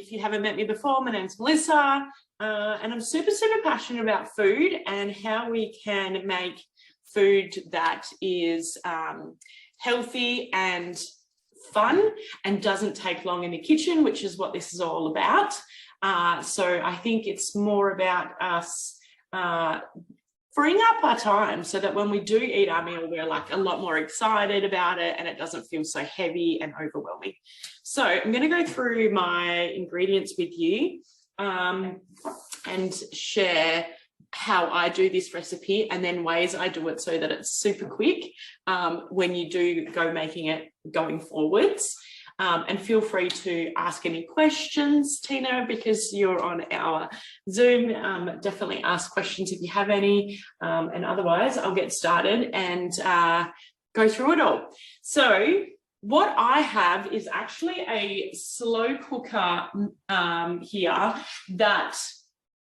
if you haven't met me before, my name's Melissa, and I'm super passionate about food and how we can make food that is healthy and fun and doesn't take long in the kitchen, which is what this is all about. So I think it's more about us freeing up our time so that when we do eat our meal, we're like a lot more excited about it and it doesn't feel so heavy and overwhelming. So I'm going to go through my ingredients with you and share how I do this recipe and then ways I do it so that it's super quick when you do go making it going forwards. And feel free to ask any questions, Tina, because you're on our Zoom. Definitely ask questions if you have any. And otherwise, I'll get started and go through it all. So what I have is actually a slow cooker here that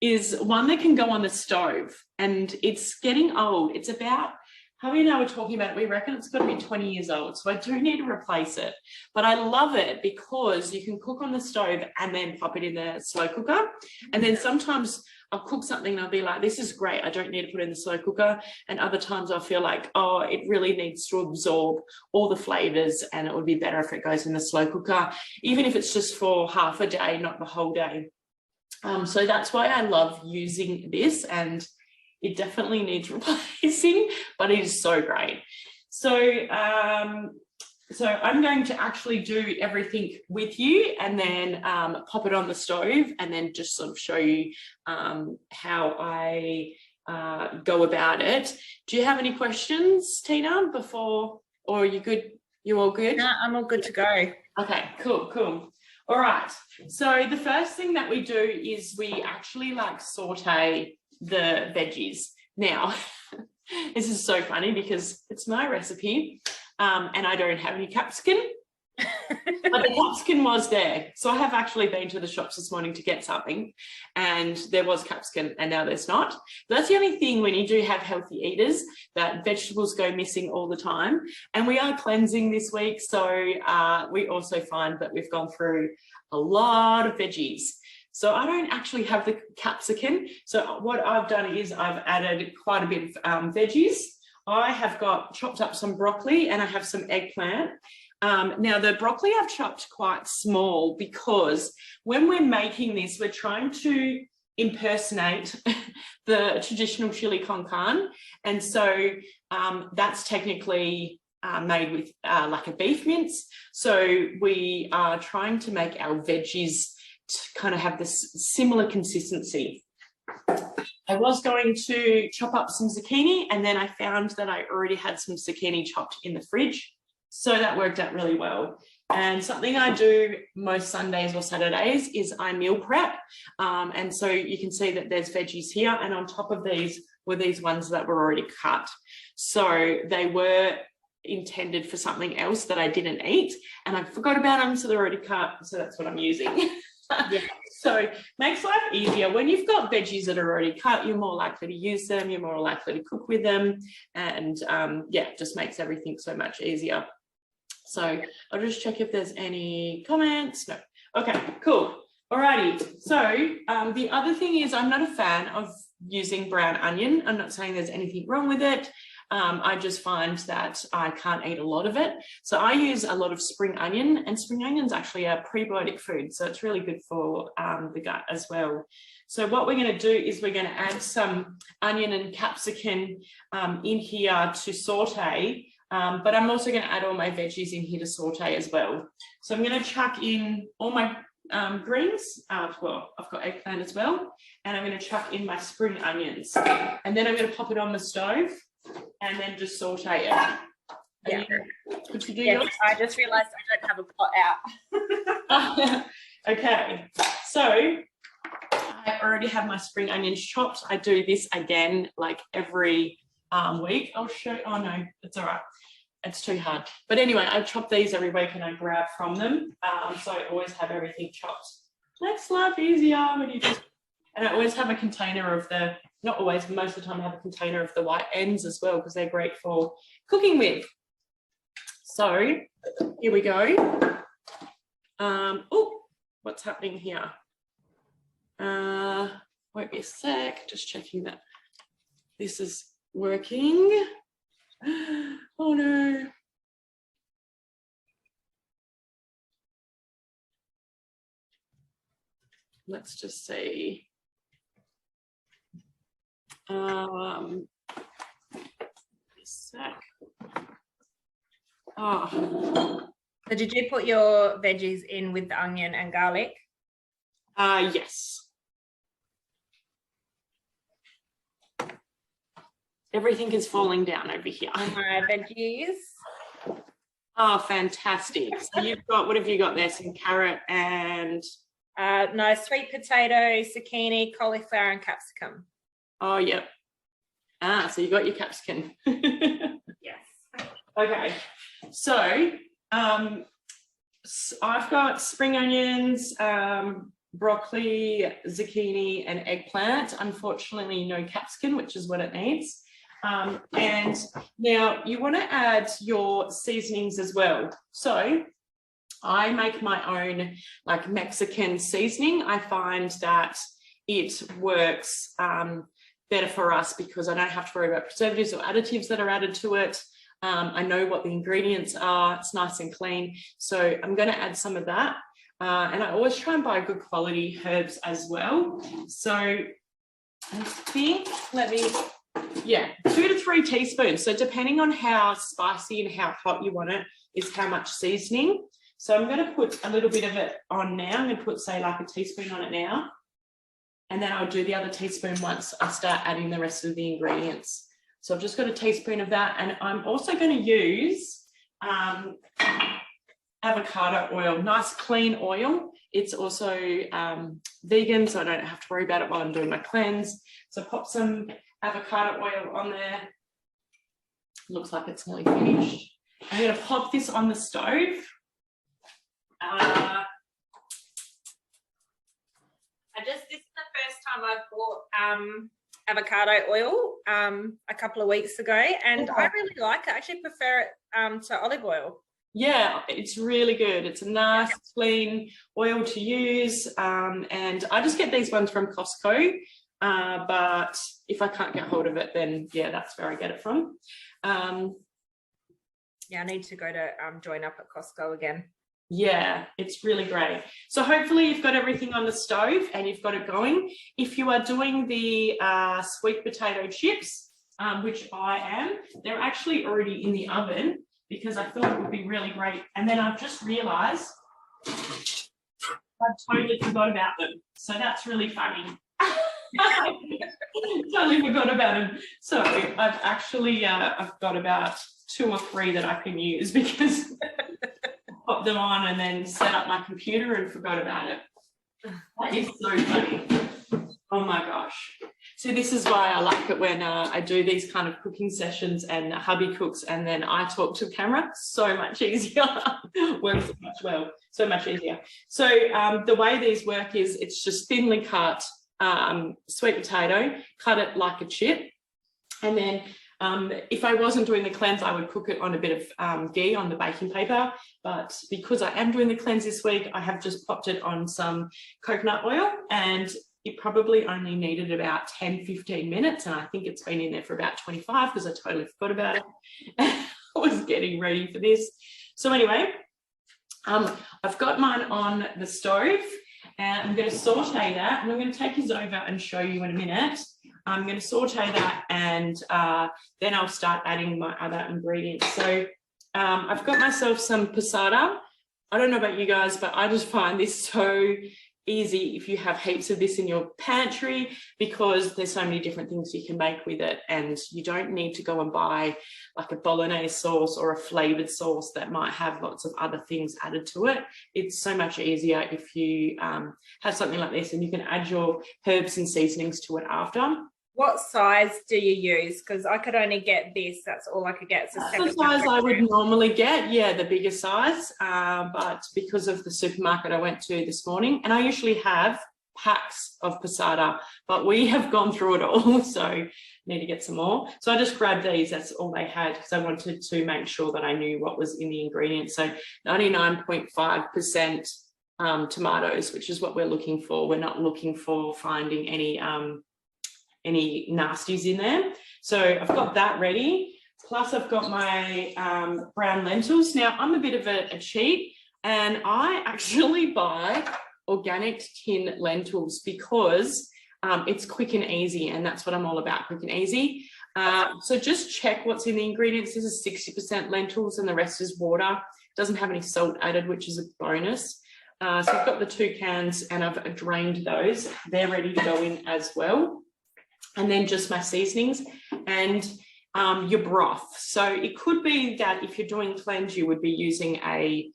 is one that can go on the stove. And it's getting old. It's about... Javi and I were talking about it. We reckon it's got to be 20 years old. So I do need to replace it. But I love it because you can cook on the stove and then pop it in the slow cooker. And then sometimes I'll cook something and I'll be like, this is great. I don't need to put it in the slow cooker. And other times I'll feel like, oh, it really needs to absorb all the flavors and it would be better if it goes in the slow cooker, even if it's just for half a day, not the whole day. So that's why I love using this, and it definitely needs replacing, but it is so great. So, so I'm going to actually do everything with you and then pop it on the stove and then just sort of show you how I go about it. Do you have any questions, Tina, before, or are you good? You all good? No, I'm all good to go. Okay, cool. All right. So the first thing that we do is we actually like saute the veggies. Now, this is so funny because it's my recipe and I don't have any capsicum, but the capsicum was there. So I have actually been to the shops this morning to get something and there was capsicum and now there's not. But that's the only thing when you do have healthy eaters, that vegetables go missing all the time. And we are cleansing this week. So we also find that we've gone through a lot of veggies. So I don't actually have the capsicum. So what I've done is I've added quite a bit of veggies. I have got chopped up some broccoli and I have some eggplant. Now the broccoli I've chopped quite small because when we're making this, we're trying to impersonate the traditional chili con carne. And so that's technically made with like a beef mince. So we are trying to make our veggies to kind of have this similar consistency. I was going to chop up some zucchini and then I found that I already had some zucchini chopped in the fridge. So that worked out really well. And something I do most Sundays or Saturdays is I meal prep. And so you can see that there's veggies here and on top of these were these ones that were already cut. So they were intended for something else that I didn't eat and I forgot about them, so they're already cut. So that's what I'm using. Yeah. So makes life easier. When you've got veggies that are already cut, you're more likely to use them, you're more likely to cook with them, and yeah, it just makes everything so much easier. So I'll just check if there's any comments. No. Okay, cool. Alrighty. So the other thing is I'm not a fan of using brown onion. I'm not saying there's anything wrong with it. I just find that I can't eat a lot of it. So I use a lot of spring onion, and spring onion is actually a prebiotic food. So it's really good for the gut as well. So what we're going to do is we're going to add some onion and capsicum in here to saute. But I'm also going to add all my veggies in here to saute as well. So I'm going to chuck in all my greens. Well, I've got eggplant as well. And I'm going to chuck in my spring onions. And then I'm going to pop it on the stove and then just saute it. Yeah. Could you do yes, yours? I just realised I don't have a pot out. Okay, so I already have my spring onions chopped. I do this again like every week. I'll show, oh no, it's all right. It's too hard. But anyway, I chop these every week and I grab from them. So I always have everything chopped. Makes life easier when you just, and I always have a container of the, not always, most of the time I have a container of the white ends as well because they're great for cooking with. So here we go. Oh, what's happening here. Won't be a sec, just checking that this is working. Oh no. Let's just see. Sec. Oh. So did you put your veggies in with the onion and garlic? Yes. Everything is falling down over here. My veggies. Oh, fantastic. So you've got, what have you got there? Some carrot and... No, sweet potato, zucchini, cauliflower and capsicum. Oh, yep. So you got your capsicum. Yes. Okay. So I've got spring onions, broccoli, zucchini and eggplant. Unfortunately, no capsicum, which is what it needs. And now you want to add your seasonings as well. So I make my own like Mexican seasoning. I find that it works better for us because I don't have to worry about preservatives or additives that are added to it. I know what the ingredients are. It's nice and clean. So I'm going to add some of that. And I always try and buy good quality herbs as well. So I think, 2 to 3 teaspoons. So depending on how spicy and how hot you want it is how much seasoning. So I'm going to put a little bit of it on now. I'm going to put, say, like a teaspoon on it now. And then I'll do the other teaspoon once I start adding the rest of the ingredients. So I've just got a teaspoon of that. And I'm also going to use avocado oil, nice clean oil. It's also vegan, so I don't have to worry about it while I'm doing my cleanse. So pop some avocado oil on there. Looks like it's nearly finished. I'm going to pop this on the stove. This is the first time I've bought avocado oil a couple of weeks ago, and I really like it. I actually prefer it to olive oil. Yeah, it's really good. It's a nice, clean oil to use. And I just get these ones from Costco. But if I can't get hold of it, then yeah, that's where I get it from. Yeah, I need to go to join up at Costco again. Yeah, it's really great. So hopefully you've got everything on the stove and you've got it going. If you are doing the sweet potato chips, which I am, they're actually already in the oven because I thought it would be really great. And then I've just realised I totally forgot about them. So that's really funny. Totally forgot about them. So I've actually I've got about 2 or 3 that I can use because I popped them on and then set up my computer and forgot about it. That is so funny. Oh my gosh. So this is why I like it when I do these kind of cooking sessions and hubby cooks and then I talk to the camera. So much easier. Works so much easier. So the way these work is it's just thinly cut sweet potato, cut it like a chip, and then if I wasn't doing the cleanse I would cook it on a bit of ghee on the baking paper, but because I am doing the cleanse this week I have just popped it on some coconut oil and it probably only needed about 10-15 minutes and I think it's been in there for about 25 because I totally forgot about it. I was getting ready for this. So anyway, I've got mine on the stove. And I'm going to saute that and I'm going to take this over and show you in a minute. I'm going to saute that and then I'll start adding my other ingredients. So I've got myself some passata. I don't know about you guys, but I just find this so easy if you have heaps of this in your pantry because there's so many different things you can make with it and you don't need to go and buy like a bolognese sauce or a flavored sauce that might have lots of other things added to it. It's so much easier if you have something like this and you can add your herbs and seasonings to it after. What size do you use? Because I could only get this. That's all I could get. So that's the size I would normally get. Yeah, the bigger size. But because of the supermarket I went to this morning, and I usually have packs of passata, but we have gone through it all, so I need to get some more. So I just grabbed these. That's all they had because I wanted to make sure that I knew what was in the ingredients. So 99.5% tomatoes, which is what we're looking for. We're not looking for finding any nasties in there. So I've got that ready. Plus I've got my brown lentils. Now I'm a bit of a cheat, and I actually buy organic tin lentils because it's quick and easy, and that's what I'm all about, quick and easy. So just check what's in the ingredients. This is 60% lentils and the rest is water. Doesn't have any salt added, which is a bonus. So I've got the 2 cans and I've drained those. They're ready to go in as well. And then just my seasonings and your broth. So it could be that if you're doing cleanse, you would be using a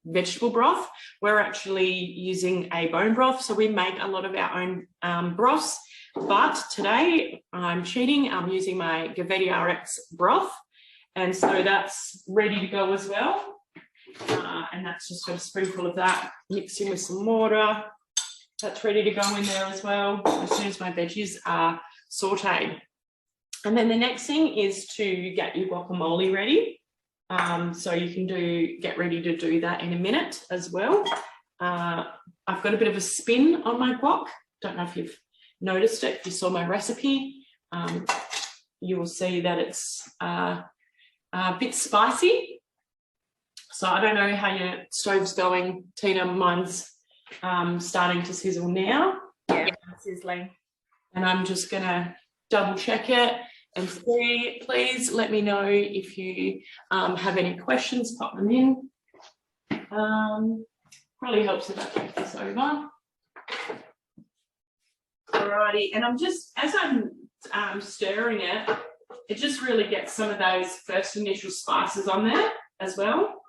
vegetable broth. We're actually using a bone broth. So we make a lot of our own broths. But today I'm cheating. I'm using my Gavetti RX broth. And so that's ready to go as well. And that's just got a spoonful of that, mixing with some water. That's ready to go in there as well, as soon as my veggies are sauteed. And then the next thing is to get your guacamole ready. So you can get ready to do that in a minute as well. I've got a bit of a spin on my guac. Don't know if you've noticed it. If you saw my recipe, you will see that it's a bit spicy. So I don't know how your stove's going, Tina. Mine's starting to sizzle now. Yeah, sizzling. And I'm just going to double check it and see. Please let me know if you have any questions, pop them in. Probably helps if I take this over. Alrighty, and I'm just, as I'm stirring it, it just really gets some of those first initial spices on there as well.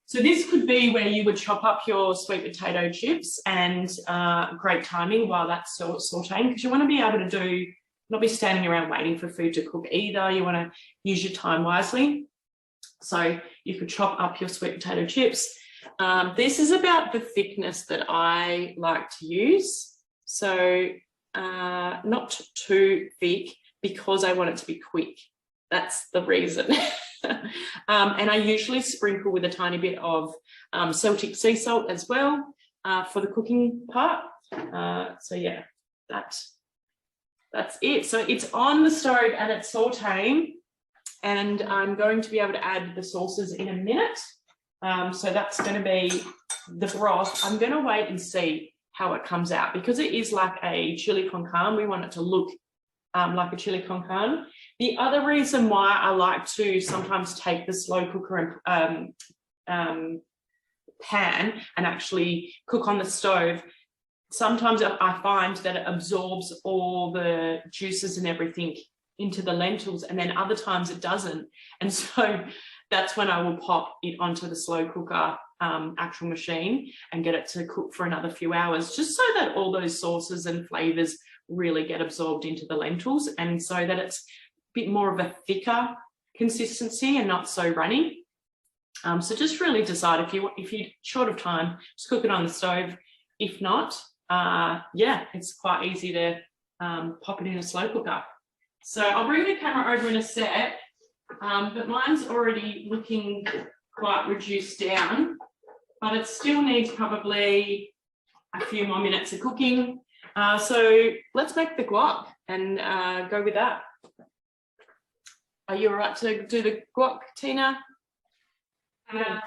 So this could be where you would chop up your sweet potato chips, and great timing while that's sauteing, because you want to be able to not be standing around waiting for food to cook either. You want to use your time wisely. So you could chop up your sweet potato chips. This is about the thickness that I like to use. So not too thick, because I want it to be quick. That's the reason. And I usually sprinkle with a tiny bit of Celtic sea salt as well for the cooking part. So yeah, that's it. So it's on the stove and it's sauteing, and I'm going to be able to add the sauces in a minute. So that's going to be the broth. I'm going to wait and see how it comes out, because it is like a chili con carne. We want it to look like a chili con carne. The other reason why I like to sometimes take the slow cooker pan and actually cook on the stove, sometimes I find that it absorbs all the juices and everything into the lentils, and then other times it doesn't. And so that's when I will pop it onto the slow cooker actual machine and get it to cook for another few hours, just so that all those sauces and flavors really get absorbed into the lentils, and so that it's a bit more of a thicker consistency and not so runny. So just really decide if you're short of time, just cook it on the stove. If not, yeah, it's quite easy to pop it in a slow cooker. So I'll bring the camera over in a sec, but mine's already looking quite reduced down, but it still needs probably a few more minutes of cooking. So let's make the guac and go with that. Are you all right to do the guac, Tina? Yes.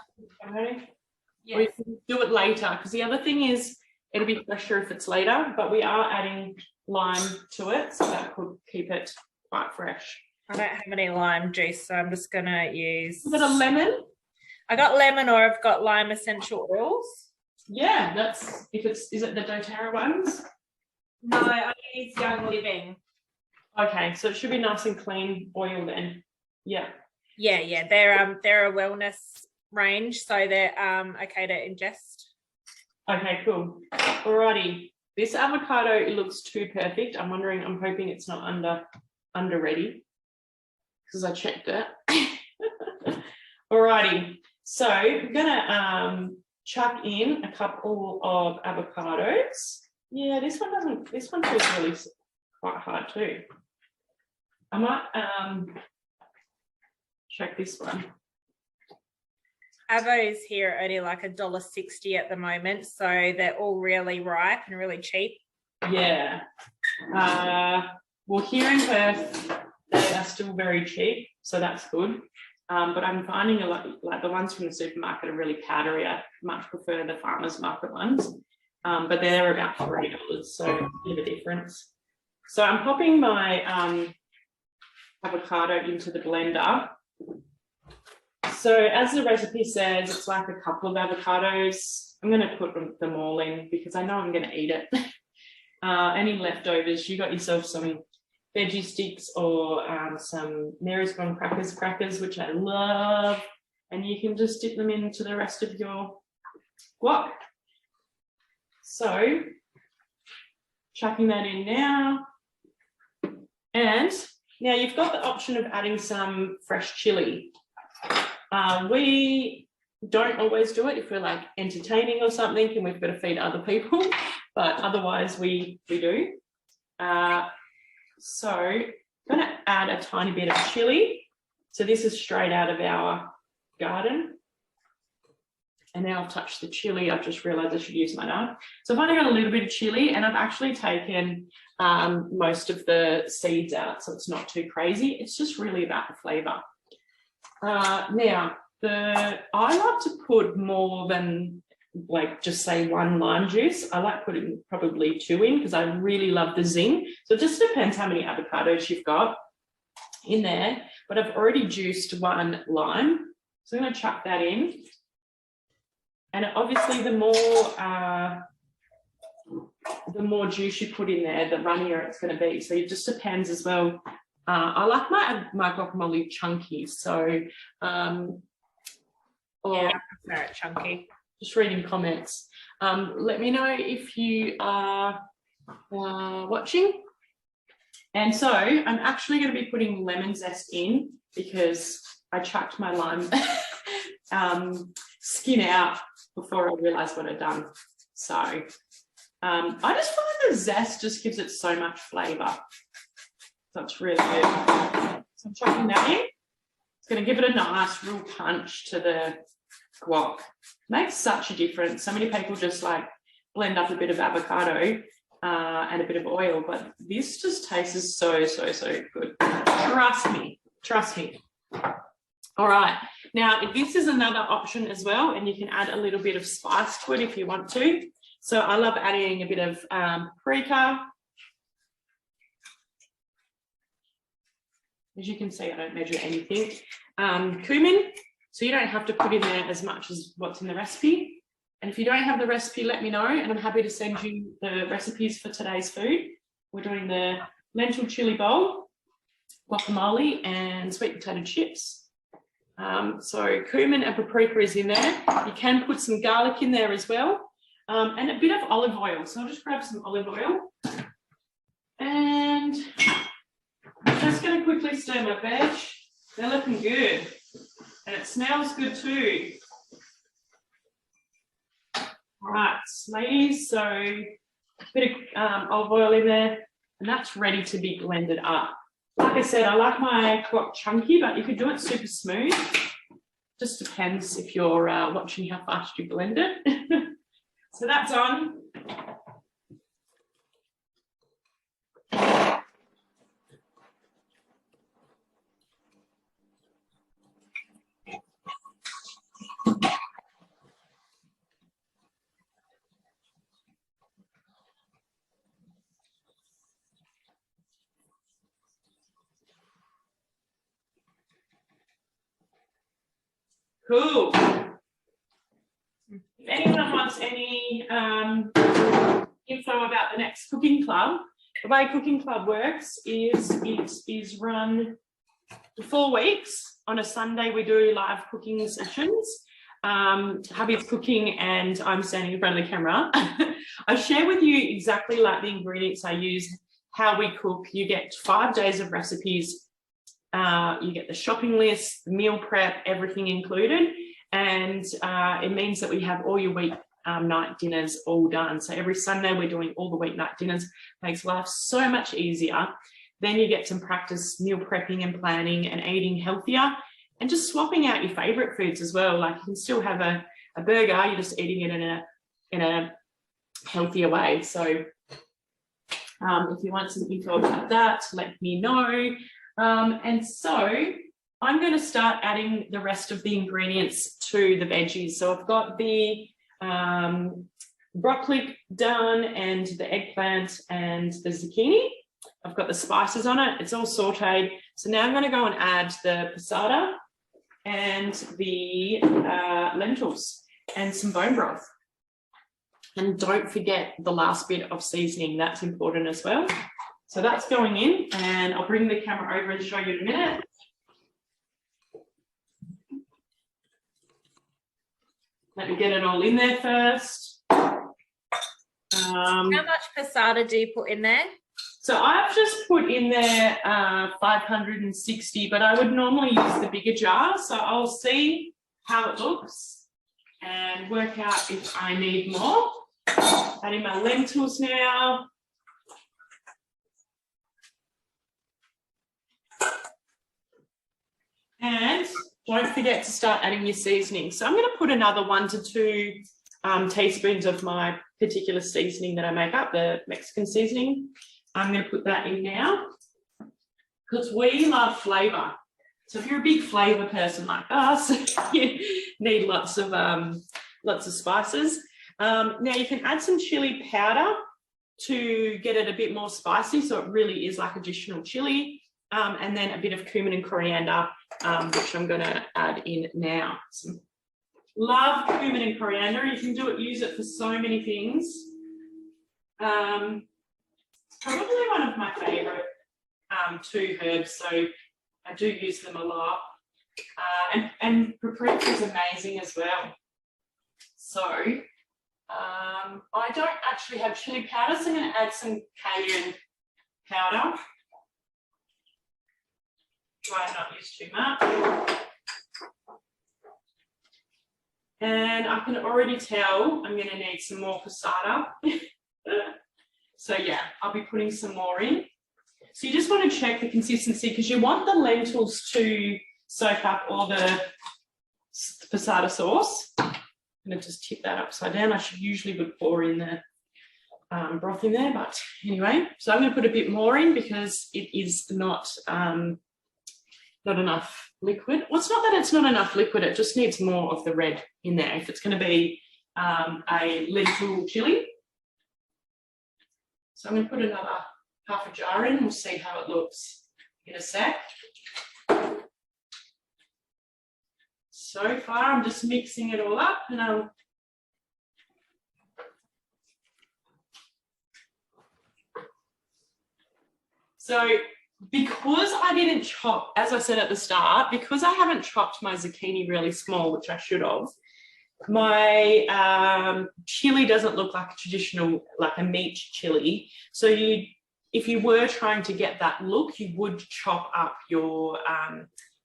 Or you can do it later, because the other thing is it'll be fresher if it's later, but we are adding lime to it, so that could keep it quite fresh. I don't have any lime juice, so I'm just going to use... Is it a lemon? I got lemon, or I've got lime essential oils. Yeah, that's, is it the doTERRA ones? No, I use Young Living. Okay, so it should be nice and clean oil then. Yeah. Yeah, they're a wellness range, so they're okay to ingest. Okay, cool. Alrighty. This avocado, it looks too perfect. I'm hoping it's not under ready, because I checked it. Alrighty. So we're gonna chuck in a couple of avocados. Yeah, this one feels really quite hard too. I might check this one. avos here are only like $1.60 at the moment, so they're all really ripe and really cheap. Yeah. Well, here in Perth, they are still very cheap, so that's good. But I'm finding a lot, like the ones from the supermarket are really powdery. I much prefer the farmers market ones, but they're about $3, so a bit of a difference. So I'm popping my avocado into the blender. So as the recipe says, it's like a couple of avocados. I'm going to put them all in because I know I'm going to eat it. Any leftovers, you got yourself some veggie sticks or some Mary's Gone crackers, which I love. And you can just dip them into the rest of your guac. So, chucking that in now. And now you've got the option of adding some fresh chili. We don't always do it if we're like entertaining or something and we've got to feed other people, but otherwise we do. So I'm going to add a tiny bit of chili. So this is straight out of our garden. And now I've touched the chili. I've just realised I should use my knife. So I've only got a little bit of chili and I've actually taken most of the seeds out, so it's not too crazy. It's just really about the flavour. Now, I like to put more than like just say 1 lime juice. I like putting probably 2 in because I really love the zing. So it just depends how many avocados you've got in there. But I've already juiced 1 lime. So I'm going to chuck that in. And obviously the more juice you put in there, the runnier it's going to be. So it just depends as well. I like my guacamole chunky, so yeah, I prefer it chunky. Just reading comments. Let me know if you are watching. And so I'm actually going to be putting lemon zest in because I chucked my lime skin out before I realised what I'd done. So I just find the zest just gives it so much flavour. That's really good. So I'm chucking that in. It's going to give it a nice real punch to the guac. Makes such a difference. So many people just like blend up a bit of avocado and a bit of oil, but this just tastes so good. Trust me. All right. Now, this is another option as well, and you can add a little bit of spice to it if you want to. So I love adding a bit of paprika. As you can see, I don't measure anything. Cumin, so you don't have to put in there as much as what's in the recipe. And if you don't have the recipe, let me know, and I'm happy to send you the recipes for today's food. We're doing the lentil chili bowl, guacamole, and sweet potato chips. So cumin and paprika is in there. You can put some garlic in there as well, and a bit of olive oil. So I'll just grab some olive oil. And I'm just going to quickly stir my veg. They're looking good. And it smells good too. All right, ladies, so a bit of olive oil in there, and that's ready to be blended up. Like I said, I like my guac chunky, but you could do it super smooth. Just depends if you're watching how fast you blend it. So that's on. Cool. If anyone wants any info about the next cooking club, the way cooking club works is it is run for 4 weeks. On a Sunday, we do live cooking sessions. Hubby's cooking and I'm standing in front of the camera. I share with you exactly like the ingredients I use, how we cook. You get 5 days of recipes. You get the shopping list, the meal prep, everything included. And it means that we have all your weeknight dinners all done. So every Sunday we're doing all the weeknight dinners. Makes life so much easier. Then you get some practice meal prepping and planning and eating healthier. and just swapping out your favorite foods as well. Like you can still have a burger, you're just eating it in a healthier way. So if you want some info about that, let me know. And so I'm going to start adding the rest of the ingredients to the veggies. So I've got the broccoli done and the eggplant and the zucchini. I've got the spices on it. It's all sauteed. So now I'm going to go and add the passata and the lentils and some bone broth. And don't forget the last bit of seasoning. That's important as well. So that's going in, and I'll bring the camera over and show you in a minute. Let me get it all in there first. How much passata do you put in there? So I've just put in there 560, but I would normally use the bigger jar. So I'll see how it looks and work out if I need more. Adding my lentils now. And don't forget to start adding your seasoning. So I'm going to put another 1 to 2 teaspoons of my particular seasoning that I make up, the Mexican seasoning. I'm going to put that in now because we love flavour. So if you're a big flavour person like us, you need lots of spices. Now you can add some chili powder to get it a bit more spicy, so it really is like additional chili, and then a bit of cumin and coriander, which I'm going to add in now. Love cumin and coriander. You can use it for so many things. Probably one of my favourite 2 herbs, so I do use them a lot. And paprika is amazing as well. So I don't actually have chili powder, so I'm going to add some cayenne powder. Try and not use too much. And I can already tell I'm going to need some more passata. So yeah, I'll be putting some more in. So you just want to check the consistency because you want the lentils to soak up all the passata sauce. I'm going to just tip that upside down. I would pour in the broth in there, but anyway. So I'm going to put a bit more in because it is not enough liquid. Well, it's not that it's not enough liquid, it just needs more of the red in there if it's going to be a lentil chili. So I'm going to put another half a jar in. We'll see how it looks in a sec. So far, I'm just mixing it all up, and so because I didn't chop, as I said at the start, because I haven't chopped my zucchini really small, which I should have, my chili doesn't look like a traditional, like a meat chili. So if you were trying to get that look, you would chop up your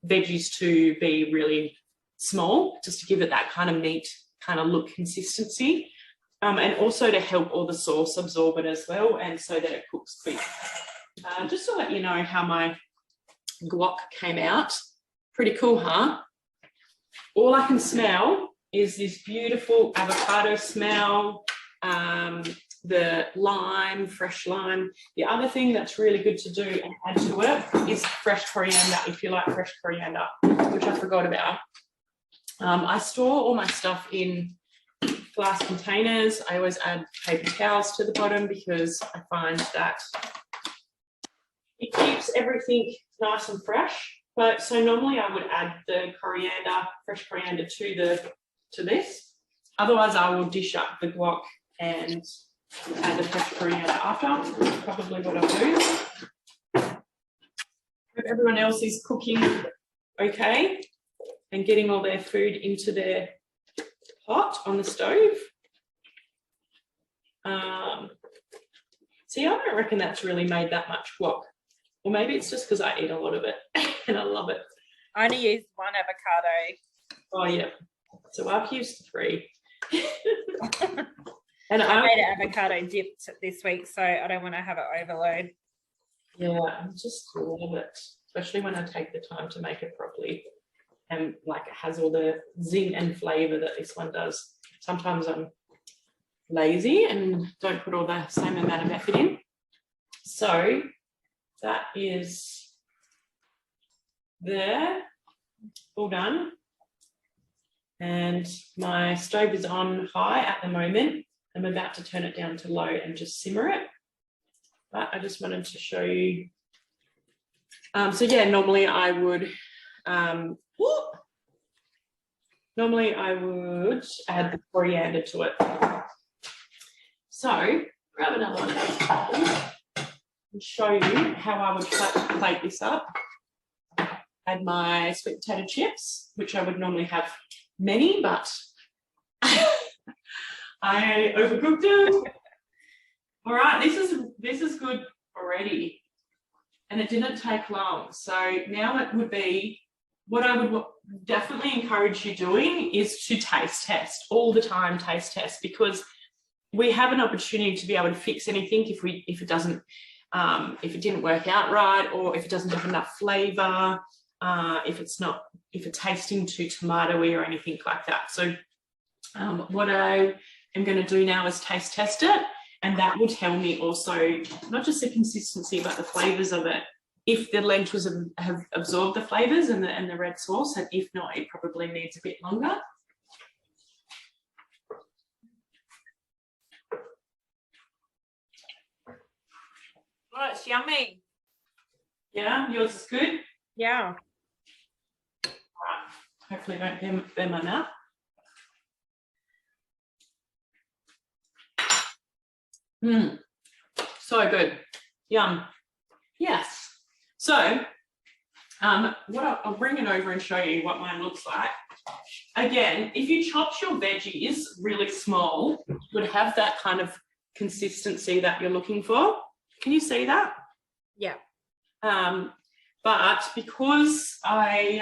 veggies to be really small, just to give it that kind of meat kind of look consistency, and also to help all the sauce absorb it as well, and so that it cooks quick. Just to let you know how my guac came out. Pretty cool, huh? All I can smell is this beautiful avocado smell, the lime, fresh lime. The other thing that's really good to do and add to it is fresh coriander, if you like fresh coriander, which I forgot about. I store all my stuff in glass containers. I always add paper towels to the bottom because I find that it keeps everything nice and fresh. But so normally I would add the coriander, fresh coriander to this. Otherwise I will dish up the guac and add the fresh coriander after. That's probably what I'll do. Hope everyone else is cooking okay and getting all their food into their pot on the stove. See, I don't reckon that's really made that much guac. Or maybe it's just because I eat a lot of it and I love it. I only used 1 avocado. Oh, yeah. So I've used 3. And I made an avocado dip this week, so I don't want to have it overload. Yeah, I just love it, especially when I take the time to make it properly. and like it has all the zing and flavour that this one does. Sometimes I'm lazy and don't put all the same amount of effort in. So that is there, all done. And my stove is on high at the moment. I'm about to turn it down to low and just simmer it. But I just wanted to show you. So yeah, normally I would add the coriander to it. So grab another one of those bowls and show you how I would plate this up. Add my sweet potato chips, which I would normally have many, but I overcooked them. All right, this is good already, and it didn't take long. So now it would be, what I would definitely encourage you doing is to taste test all the time. Taste test, because we have an opportunity to be able to fix anything if it didn't work out right, or if it doesn't have enough flavour, if it's tasting too tomatoey or anything like that. So what I am going to do now is taste test it, and that will tell me also not just the consistency but the flavours of it. If the lentils have absorbed the flavours and the red sauce, and if not, it probably needs a bit longer. Oh, it's yummy. Yeah, yours is good? Yeah. All right. Hopefully it won't burn my mouth. So good. Yum. Yes. So I'll bring it over and show you what mine looks like. Again, if you chopped your veggies really small, you would have that kind of consistency that you're looking for. Can you see that? Yeah. But because I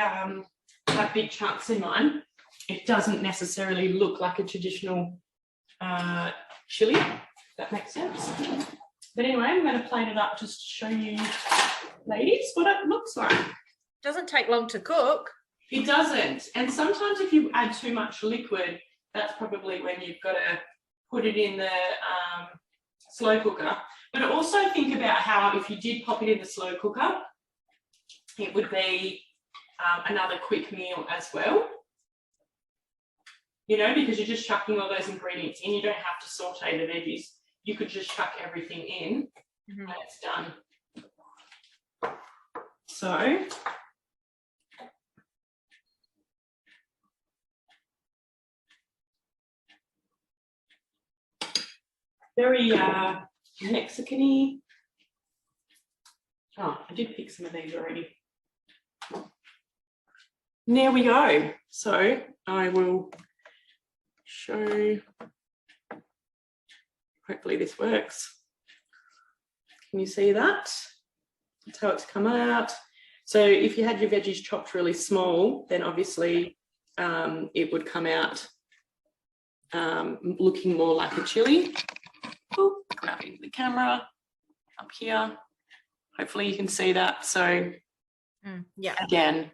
have big chunks in mine, it doesn't necessarily look like a traditional chili, if that makes sense. But anyway, I'm going to plate it up just to show you, ladies, what it looks like. Doesn't take long to cook. It doesn't. And sometimes if you add too much liquid, that's probably when you've got to put it in the slow cooker. But also think about how if you did pop it in the slow cooker, it would be another quick meal as well. You know, because you're just chucking all those ingredients in. You don't have to saute the veggies. You could just chuck everything in and it's done. So very Mexican-y. Oh, I did pick some of these already. There we go. So I will show, hopefully this works. Can you see that? That's how it's come out. So if you had your veggies chopped really small, then obviously it would come out looking more like a chili. Oh, grabbing the camera up here. Hopefully you can see that. So yeah, again,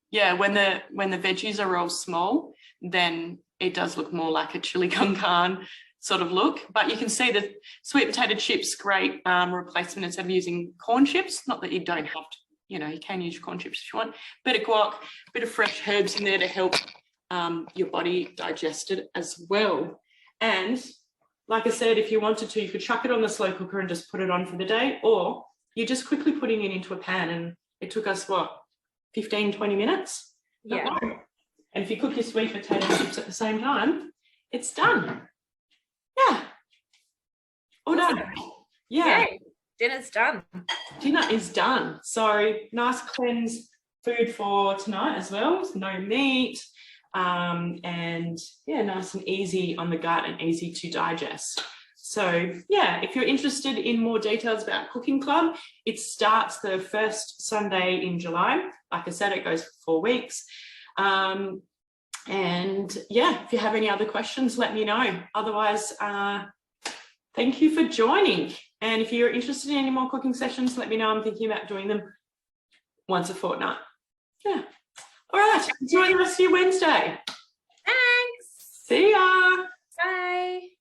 yeah, when the veggies are all small, then it does look more like a chili con carne sort of look. But you can see the sweet potato chips, great replacement instead of using corn chips. Not that you don't have to, you know, you can use corn chips if you want. Bit of guac, bit of fresh herbs in there to help your body digest it as well. And like I said, if you wanted to, you could chuck it on the slow cooker and just put it on for the day, or you're just quickly putting it into a pan, and it took us, what, 15, 20 minutes? Yeah. And if you cook your sweet potato chips at the same time, it's done. Yeah. All done. Yeah. Yay. Dinner's done. Dinner is done. So nice cleanse food for tonight as well. So no meat. And yeah, nice and easy on the gut and easy to digest. So yeah, if you're interested in more details about Cooking Club, it starts the first Sunday in July. Like I said, it goes for 4 weeks. And yeah, if you have any other questions, let me know. Otherwise, thank you for joining. And if you're interested in any more cooking sessions, let me know. I'm thinking about doing them once a fortnight. Yeah. All right. Enjoy the rest of your Wednesday. Thanks. See ya. Bye.